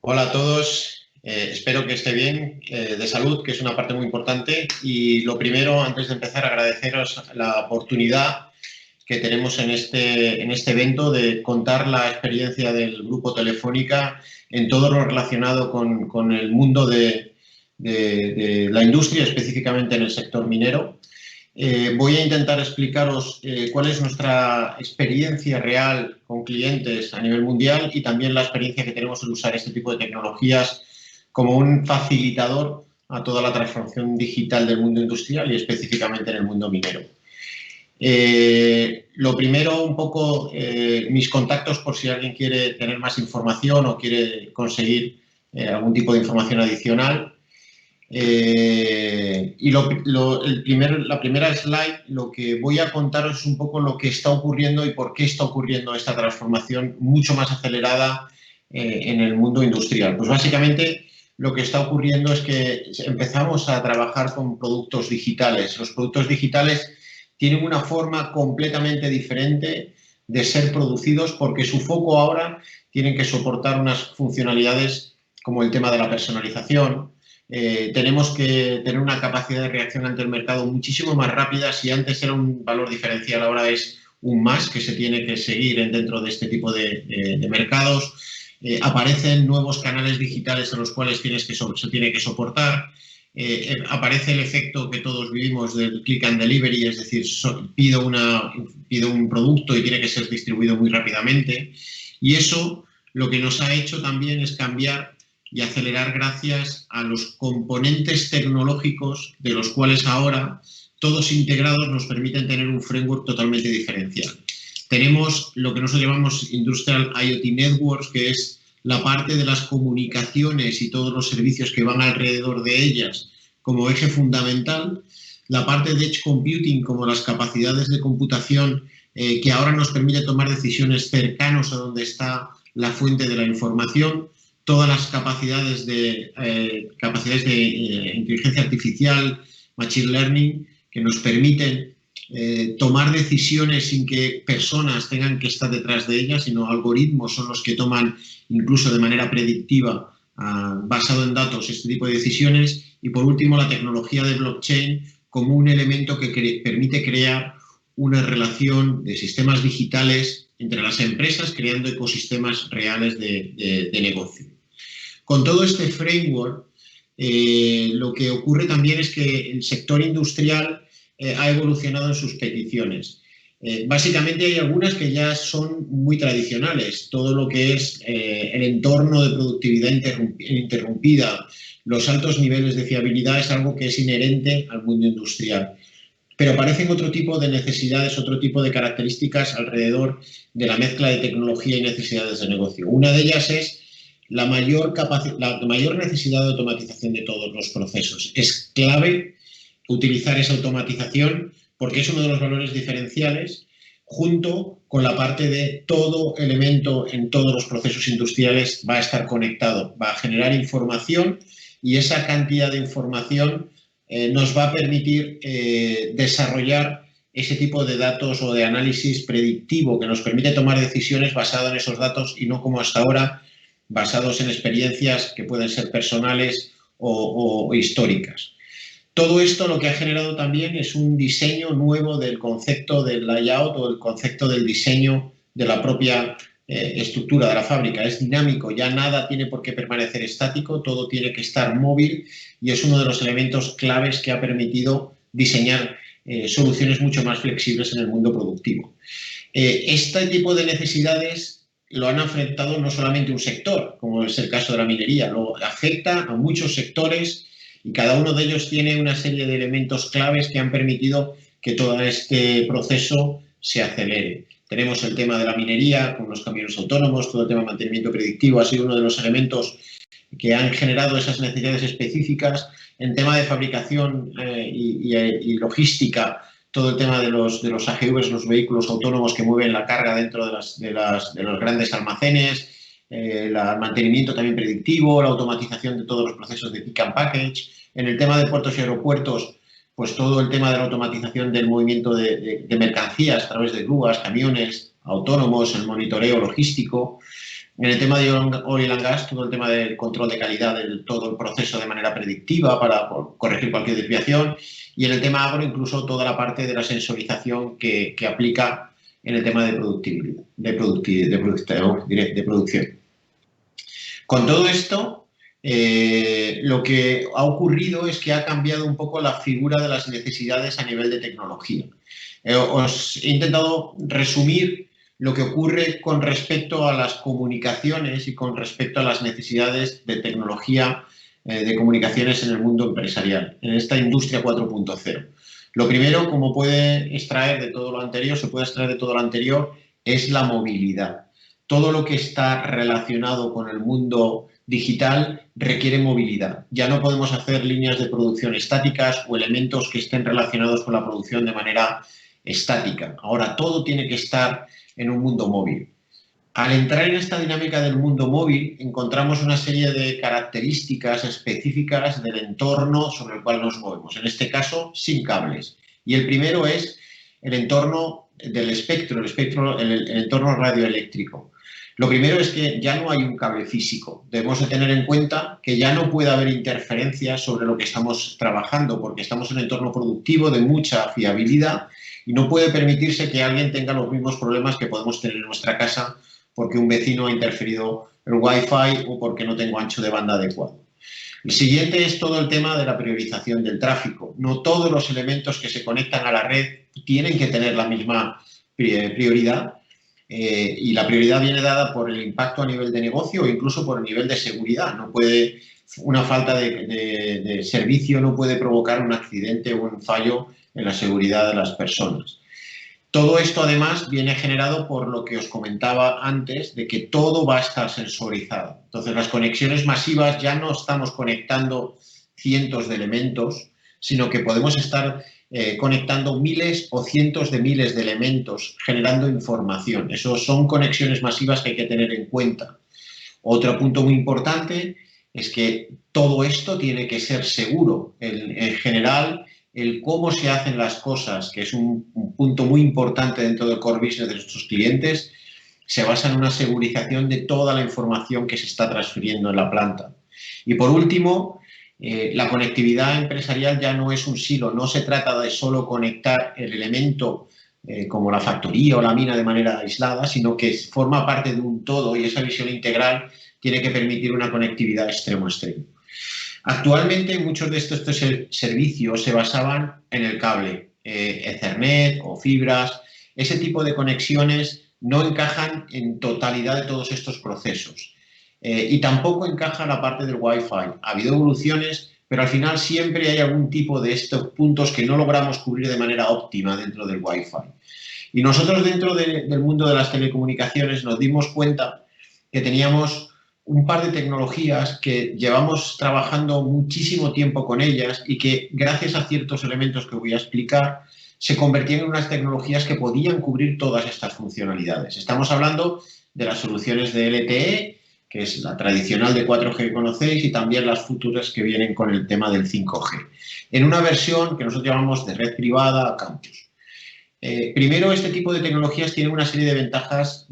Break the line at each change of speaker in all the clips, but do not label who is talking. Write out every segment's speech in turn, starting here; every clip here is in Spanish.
Hola a todos, espero que esté bien, de salud, que es una parte muy importante. Y lo primero, antes de empezar, agradeceros la oportunidad que tenemos en este evento de contar la experiencia del Grupo Telefónica en todo lo relacionado con el mundo de la industria, específicamente en el sector minero. Voy a intentar explicaros cuál es nuestra experiencia real con clientes a nivel mundial y también la experiencia que tenemos en usar este tipo de tecnologías como un facilitador a toda la transformación digital del mundo industrial y específicamente en el mundo minero. Lo primero, un poco mis contactos por si alguien quiere tener más información o quiere conseguir algún tipo de información adicional. Y la primera slide, lo que voy a contaros es un poco lo que está ocurriendo y por qué está ocurriendo esta transformación mucho más acelerada en el mundo industrial. Pues básicamente lo que está ocurriendo es que empezamos a trabajar con productos digitales. Los productos digitales tienen una forma completamente diferente de ser producidos porque su foco ahora tienen que soportar unas funcionalidades como el tema de la personalización. Tenemos que tener una capacidad de reacción ante el mercado muchísimo más rápida. Si antes era un valor diferencial, ahora es un más que se tiene que seguir dentro de este tipo de mercados. Aparecen nuevos canales digitales a los cuales se tiene que soportar. Aparece el efecto que todos vivimos del click and delivery, es decir, pido un producto y tiene que ser distribuido muy rápidamente. Y eso lo que nos ha hecho también es cambiar y acelerar gracias a los componentes tecnológicos de los cuales ahora todos integrados nos permiten tener un framework totalmente diferencial. Tenemos lo que nosotros llamamos Industrial IoT Networks, que es la parte de las comunicaciones y todos los servicios que van alrededor de ellas como eje fundamental, la parte de Edge Computing como las capacidades de computación que ahora nos permite tomar decisiones cercanos a donde está la fuente de la información, todas las capacidades de inteligencia artificial, machine learning, que nos permiten tomar decisiones sin que personas tengan que estar detrás de ellas, sino algoritmos son los que toman incluso de manera predictiva, basado en datos, este tipo de decisiones. Y por último, la tecnología de blockchain como un elemento que permite crear una relación de sistemas digitales entre las empresas, creando ecosistemas reales de negocio. Con todo este framework, lo que ocurre también es que el sector industrial ha evolucionado en sus peticiones. Básicamente hay algunas que ya son muy tradicionales. Todo lo que es el entorno de productividad interrumpida, los altos niveles de fiabilidad es algo que es inherente al mundo industrial. Pero aparecen otro tipo de necesidades, otro tipo de características alrededor de la mezcla de tecnología y necesidades de negocio. Una de ellas es la mayor necesidad de automatización de todos los procesos. Es clave utilizar esa automatización porque es uno de los valores diferenciales junto con la parte de todo elemento en todos los procesos industriales va a estar conectado, va a generar información y esa cantidad de información nos va a permitir desarrollar ese tipo de datos o de análisis predictivo que nos permite tomar decisiones basadas en esos datos y no como hasta ahora basados en experiencias que pueden ser personales o históricas. Todo esto lo que ha generado también es un diseño nuevo del concepto del layout o el concepto del diseño de la propia estructura de la fábrica. Es dinámico, ya nada tiene por qué permanecer estático, todo tiene que estar móvil y es uno de los elementos claves que ha permitido diseñar soluciones mucho más flexibles en el mundo productivo. Este tipo de necesidades lo han afectado no solamente un sector, como es el caso de la minería, lo afecta a muchos sectores y cada uno de ellos tiene una serie de elementos claves que han permitido que todo este proceso se acelere. Tenemos el tema de la minería con los camiones autónomos, todo el tema de mantenimiento predictivo ha sido uno de los elementos que han generado esas necesidades específicas. En tema de fabricación y logística, todo el tema de los AGVs, los vehículos autónomos que mueven la carga dentro de los grandes almacenes, el mantenimiento también predictivo, la automatización de todos los procesos de pick and package. En el tema de puertos y aeropuertos, pues todo el tema de la automatización del movimiento de mercancías a través de grúas, camiones autónomos, el monitoreo logístico. En el tema de oil and gas, todo el tema del control de calidad de todo el proceso de manera predictiva para corregir cualquier desviación. Y en el tema agro, incluso toda la parte de la sensorización que aplica en el tema de productividad, de producción. Con todo esto, lo que ha ocurrido es que ha cambiado un poco la figura de las necesidades a nivel de tecnología. Os he intentado resumir lo que ocurre con respecto a las comunicaciones y con respecto a las necesidades de tecnología de comunicaciones en el mundo empresarial, en esta industria 4.0. Lo primero, como puede extraer de todo lo anterior, se puede extraer de todo lo anterior, es la movilidad. Todo lo que está relacionado con el mundo digital requiere movilidad. Ya no podemos hacer líneas de producción estáticas o elementos que estén relacionados con la producción de manera estática. Ahora todo tiene que estar en un mundo móvil. Al entrar en esta dinámica del mundo móvil, encontramos una serie de características específicas del entorno sobre el cual nos movemos, en este caso sin cables. Y el primero es el entorno del espectro, el entorno radioeléctrico. Lo primero es que ya no hay un cable físico. Debemos de tener en cuenta que ya no puede haber interferencias sobre lo que estamos trabajando, porque estamos en un entorno productivo de mucha fiabilidad y no puede permitirse que alguien tenga los mismos problemas que podemos tener en nuestra casa porque un vecino ha interferido el Wi-Fi o porque no tengo ancho de banda adecuado. El siguiente es todo el tema de la priorización del tráfico. No todos los elementos que se conectan a la red tienen que tener la misma prioridad y la prioridad viene dada por el impacto a nivel de negocio o incluso por el nivel de seguridad. No puede, una falta de servicio no puede provocar un accidente o un fallo en la seguridad de las personas. Todo esto, además, viene generado por lo que os comentaba antes, de que todo va a estar sensorizado. Entonces, las conexiones masivas ya no estamos conectando cientos de elementos, sino que podemos estar conectando miles o cientos de miles de elementos, generando información. Eso son conexiones masivas que hay que tener en cuenta. Otro punto muy importante es que todo esto tiene que ser seguro. En general, el cómo se hacen las cosas, que es un punto muy importante dentro del core business de nuestros clientes, se basa en una segurización de toda la información que se está transfiriendo en la planta. Y por último, la conectividad empresarial ya no es un silo, no se trata de solo conectar el elemento como la factoría o la mina de manera aislada, sino que forma parte de un todo y esa visión integral tiene que permitir una conectividad extremo a extremo. Actualmente muchos de estos servicios se basaban en el cable, Ethernet o fibras. Ese tipo de conexiones no encajan en totalidad de todos estos procesos. Y tampoco encaja la parte del Wi-Fi. Ha habido evoluciones, pero al final siempre hay algún tipo de estos puntos que no logramos cubrir de manera óptima dentro del Wi-Fi. Y nosotros dentro del mundo de las telecomunicaciones nos dimos cuenta que teníamos un par de tecnologías que llevamos trabajando muchísimo tiempo con ellas y que gracias a ciertos elementos que voy a explicar se convertían en unas tecnologías que podían cubrir todas estas funcionalidades. Estamos hablando de las soluciones de LTE, que es la tradicional de 4G que conocéis, y también las futuras que vienen con el tema del 5G, en una versión que nosotros llamamos de red privada a campus. Primero, este tipo de tecnologías tienen una serie de ventajas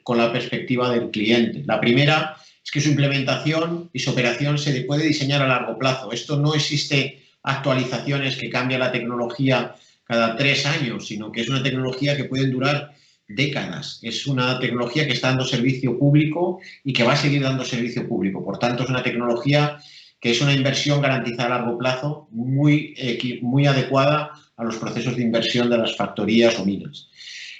con la perspectiva del cliente. La primera es que su implementación y su operación se puede diseñar a largo plazo. Esto no existe actualizaciones que cambia la tecnología cada 3 años, sino que es una tecnología que puede durar décadas. Es una tecnología que está dando servicio público y que va a seguir dando servicio público. Por tanto, es una tecnología que es una inversión garantizada a largo plazo muy adecuada a los procesos de inversión de las factorías o minas.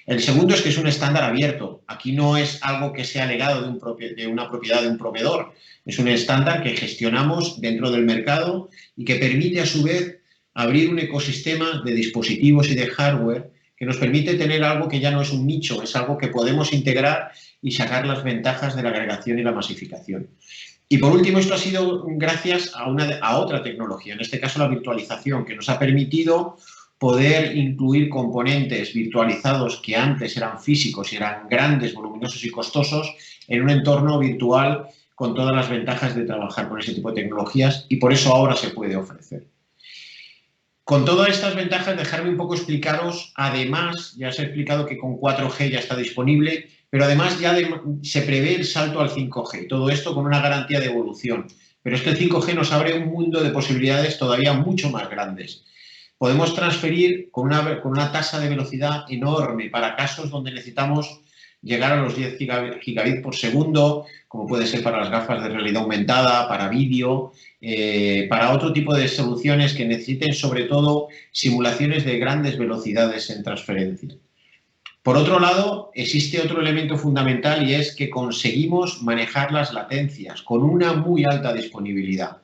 El segundo es que es un estándar abierto. Aquí no es algo que sea legado de una propiedad de un proveedor. Es un estándar que gestionamos dentro del mercado y que permite, a su vez, abrir un ecosistema de dispositivos y de hardware que nos permite tener algo que ya no es un nicho, es algo que podemos integrar y sacar las ventajas de la agregación y la masificación. Y por último, esto ha sido gracias a otra tecnología, en este caso la virtualización, que nos ha permitido poder incluir componentes virtualizados que antes eran físicos y eran grandes, voluminosos y costosos en un entorno virtual con todas las ventajas de trabajar con ese tipo de tecnologías y por eso ahora se puede ofrecer. Con todas estas ventajas, dejarme un poco explicaros, además, ya os he explicado que con 4G ya está disponible, pero además ya se prevé el salto al 5G, todo esto con una garantía de evolución. Pero es que el 5G nos abre un mundo de posibilidades todavía mucho más grandes. Podemos transferir con una tasa de velocidad enorme para casos donde necesitamos llegar a los 10 gigabits por segundo, como puede ser para las gafas de realidad aumentada, para vídeo, para otro tipo de soluciones que necesiten sobre todo simulaciones de grandes velocidades en transferencia. Por otro lado, existe otro elemento fundamental y es que conseguimos manejar las latencias con una muy alta disponibilidad.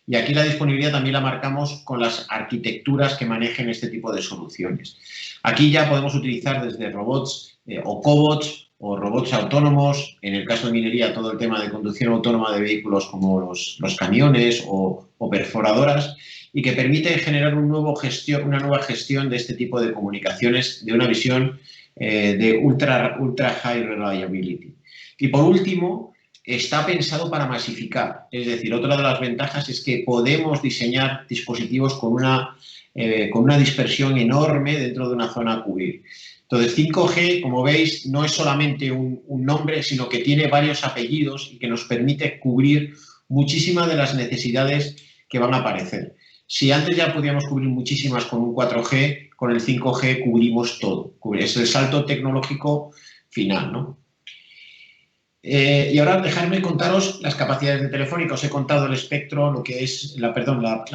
Y aquí la disponibilidad también la marcamos con las arquitecturas que manejen este tipo de soluciones. Aquí ya podemos utilizar desde robots o cobots o robots autónomos, en el caso de minería todo el tema de conducción autónoma de vehículos como los camiones o perforadoras, y que permite generar una nueva gestión de este tipo de comunicaciones de una visión de ultra high reliability. Y por último, está pensado para masificar. Es decir, otra de las ventajas es que podemos diseñar dispositivos con una dispersión enorme dentro de una zona a cubrir. Entonces, 5G, como veis, no es solamente un nombre, sino que tiene varios apellidos y que nos permite cubrir muchísimas de las necesidades que van a aparecer. Si antes ya podíamos cubrir muchísimas con un 4G, con el 5G cubrimos todo. Es el salto tecnológico final, ¿no? Y ahora dejadme contaros las capacidades de Telefónica. Os he contado el espectro, lo que es la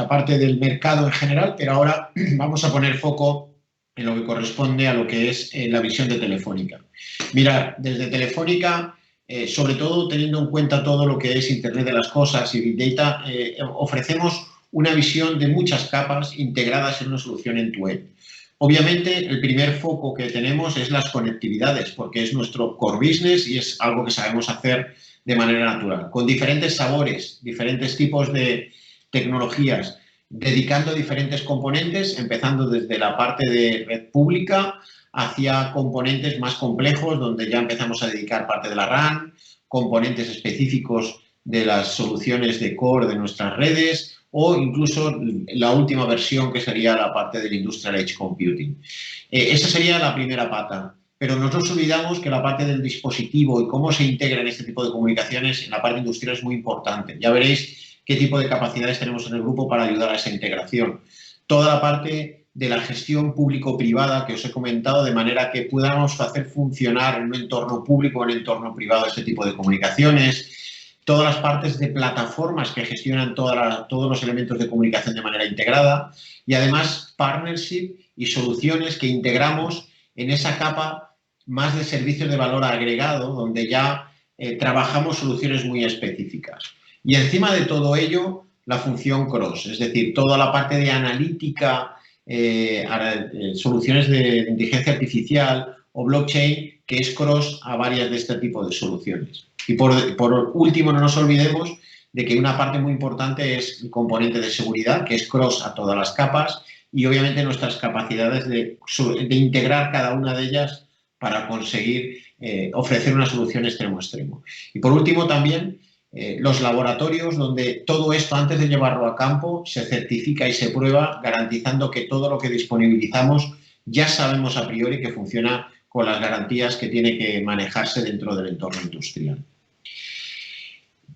parte del mercado en general, pero ahora vamos a poner foco en lo que corresponde a lo que es la visión de Telefónica. Mirad, desde Telefónica, sobre todo teniendo en cuenta todo lo que es Internet de las Cosas y Big Data, ofrecemos una visión de muchas capas integradas en una solución end-to-end. Obviamente, el primer foco que tenemos es las conectividades, porque es nuestro core business y es algo que sabemos hacer de manera natural, con diferentes sabores, diferentes tipos de tecnologías, dedicando diferentes componentes, empezando desde la parte de red pública hacia componentes más complejos, donde ya empezamos a dedicar parte de la RAN, componentes específicos de las soluciones de core de nuestras redes, o incluso la última versión que sería la parte del Industrial Edge Computing. Esa sería la primera pata, pero no nos olvidamos que la parte del dispositivo y cómo se integra en este tipo de comunicaciones en la parte industrial es muy importante. Ya veréis qué tipo de capacidades tenemos en el grupo para ayudar a esa integración. Toda la parte de la gestión público-privada que os he comentado, de manera que podamos hacer funcionar en un entorno público o en un entorno privado este tipo de comunicaciones. Todas las partes de plataformas que gestionan todos los elementos de comunicación de manera integrada y además partnership y soluciones que integramos en esa capa más de servicios de valor agregado donde ya trabajamos soluciones muy específicas. Y encima de todo ello, la función cross, es decir, toda la parte de analítica, soluciones de inteligencia artificial o blockchain que es cross a varias de este tipo de soluciones. Y por último, no nos olvidemos de que una parte muy importante es el componente de seguridad, que es cross a todas las capas, y obviamente nuestras capacidades de integrar cada una de ellas para conseguir ofrecer una solución extremo a extremo. Y por último también los laboratorios donde todo esto antes de llevarlo a campo se certifica y se prueba garantizando que todo lo que disponibilizamos ya sabemos a priori que funciona con las garantías que tiene que manejarse dentro del entorno industrial.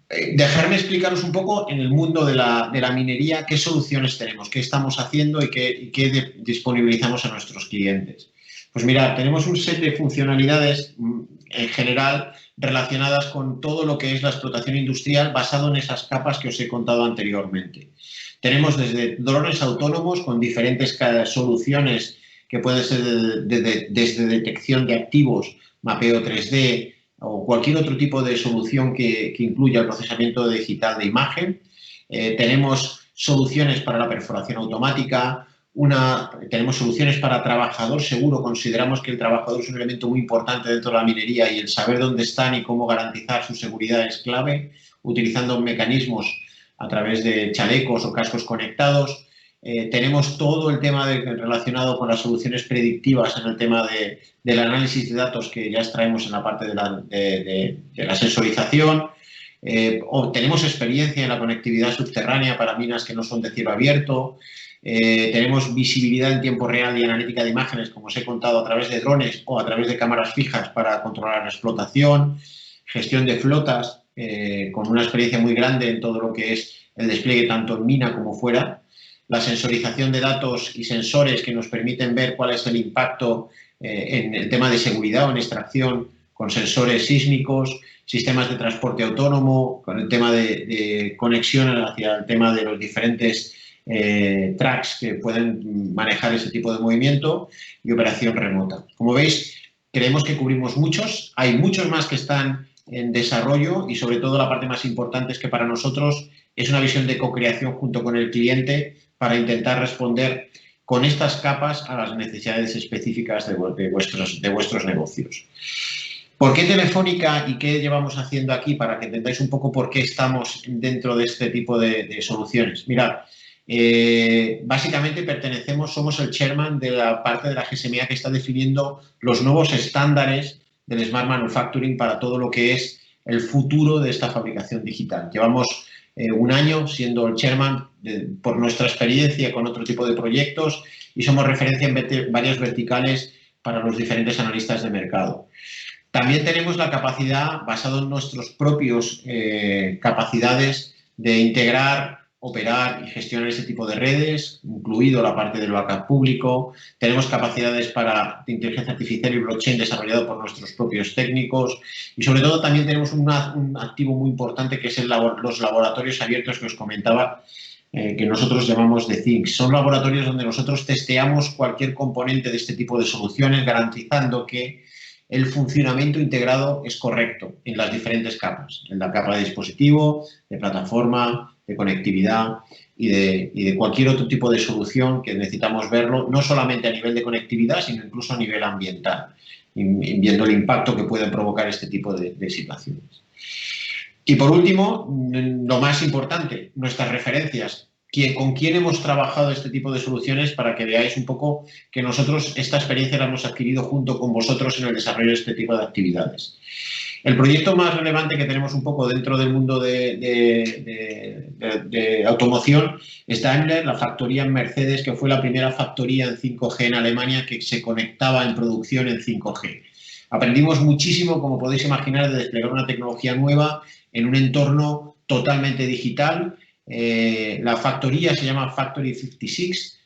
Dejarme explicaros un poco en el mundo de la minería qué soluciones tenemos, qué estamos haciendo y qué disponibilizamos a nuestros clientes. Pues mirad, tenemos un set de funcionalidades en general relacionadas con todo lo que es la explotación industrial basado en esas capas que os he contado anteriormente. Tenemos desde drones autónomos con diferentes soluciones que pueden ser desde detección de activos, mapeo 3D o cualquier otro tipo de solución que incluya el procesamiento digital de imagen. Tenemos soluciones para la perforación automática, tenemos soluciones para trabajador seguro. Consideramos que el trabajador es un elemento muy importante dentro de la minería y el saber dónde están y cómo garantizar su seguridad es clave, utilizando mecanismos a través de chalecos o cascos conectados. Tenemos todo el tema relacionado con las soluciones predictivas en el tema del análisis de datos que ya extraemos en la parte de la sensorización. Tenemos experiencia en la conectividad subterránea para minas que no son de cielo abierto. tenemos visibilidad en tiempo real y analítica de imágenes, como os he contado, a través de drones o a través de cámaras fijas para controlar la explotación, gestión de flotas, con una experiencia muy grande en todo lo que es el despliegue tanto en mina como fuera, la sensorización de datos y sensores que nos permiten ver cuál es el impacto en el tema de seguridad o en extracción con sensores sísmicos, sistemas de transporte autónomo, con el tema de conexión hacia el tema de los diferentes tracks que pueden manejar ese tipo de movimiento y operación remota. Como veis, creemos que cubrimos muchos, hay muchos más que están en desarrollo y sobre todo la parte más importante es que para nosotros es una visión de co-creación junto con el cliente para intentar responder con estas capas a las necesidades específicas de vuestros negocios. ¿Por qué Telefónica y qué llevamos haciendo aquí? Para que entendáis un poco por qué estamos dentro de este tipo de soluciones. Mirad, básicamente somos el chairman de la parte de la GSMA que está definiendo los nuevos estándares del Smart Manufacturing para todo lo que es el futuro de esta fabricación digital. Llevamos un año siendo el chairman por nuestra experiencia con otro tipo de proyectos y somos referencia en varias verticales para los diferentes analistas de mercado. También tenemos la capacidad, basado en nuestros propios capacidades, de integrar, operar y gestionar ese tipo de redes, incluido la parte del backup público. Tenemos capacidades de inteligencia artificial y blockchain desarrollado por nuestros propios técnicos. Y sobre todo también tenemos un activo muy importante que es los laboratorios abiertos que os comentaba, que nosotros llamamos de Things. Son laboratorios donde nosotros testeamos cualquier componente de este tipo de soluciones, garantizando que el funcionamiento integrado es correcto en las diferentes capas, en la capa de dispositivo, de plataforma, de conectividad y de cualquier otro tipo de solución que necesitamos verlo, no solamente a nivel de conectividad, sino incluso a nivel ambiental, viendo el impacto que pueden provocar este tipo de situaciones. Y por último, lo más importante, nuestras referencias. ¿Con quién hemos trabajado este tipo de soluciones para que veáis un poco que nosotros esta experiencia la hemos adquirido junto con vosotros en el desarrollo de este tipo de actividades? El proyecto más relevante que tenemos un poco dentro del mundo de automoción es Daimler, la factoría en Mercedes, que fue la primera factoría en 5G en Alemania que se conectaba en producción en 5G. Aprendimos muchísimo, como podéis imaginar, de desplegar una tecnología nueva en un entorno totalmente digital. La factoría se llama Factory 56.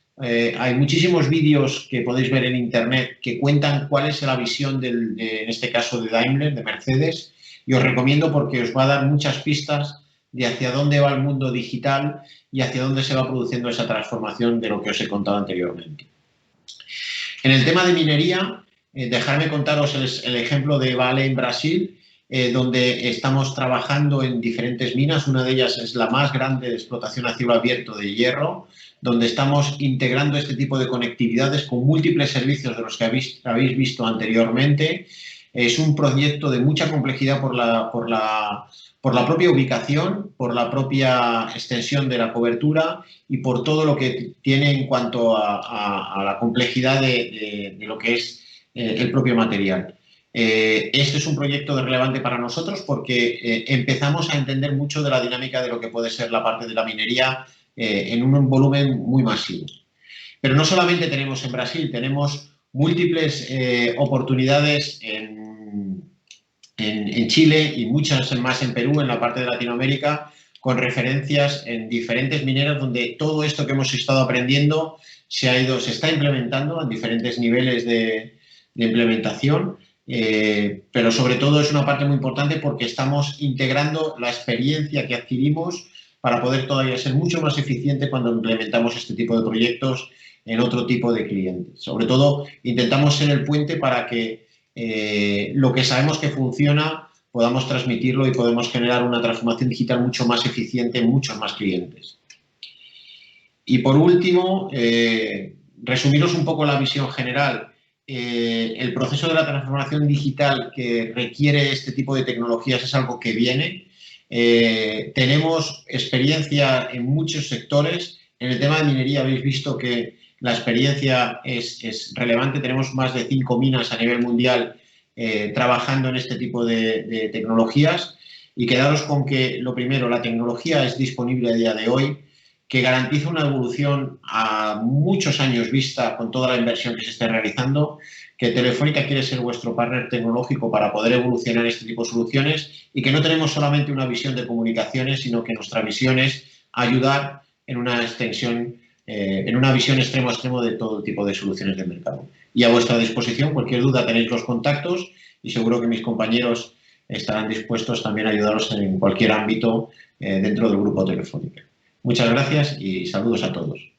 Hay muchísimos vídeos que podéis ver en internet que cuentan cuál es la visión, en este caso de Daimler, de Mercedes, y os recomiendo porque os va a dar muchas pistas de hacia dónde va el mundo digital y hacia dónde se va produciendo esa transformación de lo que os he contado anteriormente. En el tema de minería, dejadme contaros el ejemplo de Vale en Brasil, donde estamos trabajando en diferentes minas. Una de ellas es la más grande de explotación a cielo abierto de hierro, donde estamos integrando este tipo de conectividades con múltiples servicios de los que habéis visto anteriormente. Es un proyecto de mucha complejidad por la propia ubicación, por la propia extensión de la cobertura y por todo lo que tiene en cuanto a la complejidad de lo que es el propio material. Este es un proyecto relevante para nosotros porque empezamos a entender mucho de la dinámica de lo que puede ser la parte de la minería en un volumen muy masivo. Pero no solamente tenemos en Brasil, tenemos múltiples oportunidades en Chile y muchas más en Perú, en la parte de Latinoamérica, con referencias en diferentes mineras donde todo esto que hemos estado aprendiendo se está implementando en diferentes niveles de implementación. Pero sobre todo es una parte muy importante porque estamos integrando la experiencia que adquirimos para poder todavía ser mucho más eficiente cuando implementamos este tipo de proyectos en otro tipo de clientes. Sobre todo intentamos ser el puente para que lo que sabemos que funciona podamos transmitirlo y podemos generar una transformación digital mucho más eficiente en muchos más clientes. Y por último, resumiros un poco la visión general. El proceso de la transformación digital que requiere este tipo de tecnologías es algo que viene. Tenemos experiencia en muchos sectores. En el tema de minería habéis visto que la experiencia es relevante. Tenemos más de 5 minas a nivel mundial trabajando en este tipo de tecnologías. Y quedaros con que, lo primero, la tecnología es disponible a día de hoy, que garantiza una evolución a muchos años vista con toda la inversión que se esté realizando, que Telefónica quiere ser vuestro partner tecnológico para poder evolucionar este tipo de soluciones y que no tenemos solamente una visión de comunicaciones, sino que nuestra visión es ayudar en una extensión, en una visión extremo a extremo de todo tipo de soluciones del mercado. Y a vuestra disposición, cualquier duda tenéis los contactos y seguro que mis compañeros estarán dispuestos también a ayudaros en cualquier ámbito dentro del grupo Telefónica. Muchas gracias y saludos a todos.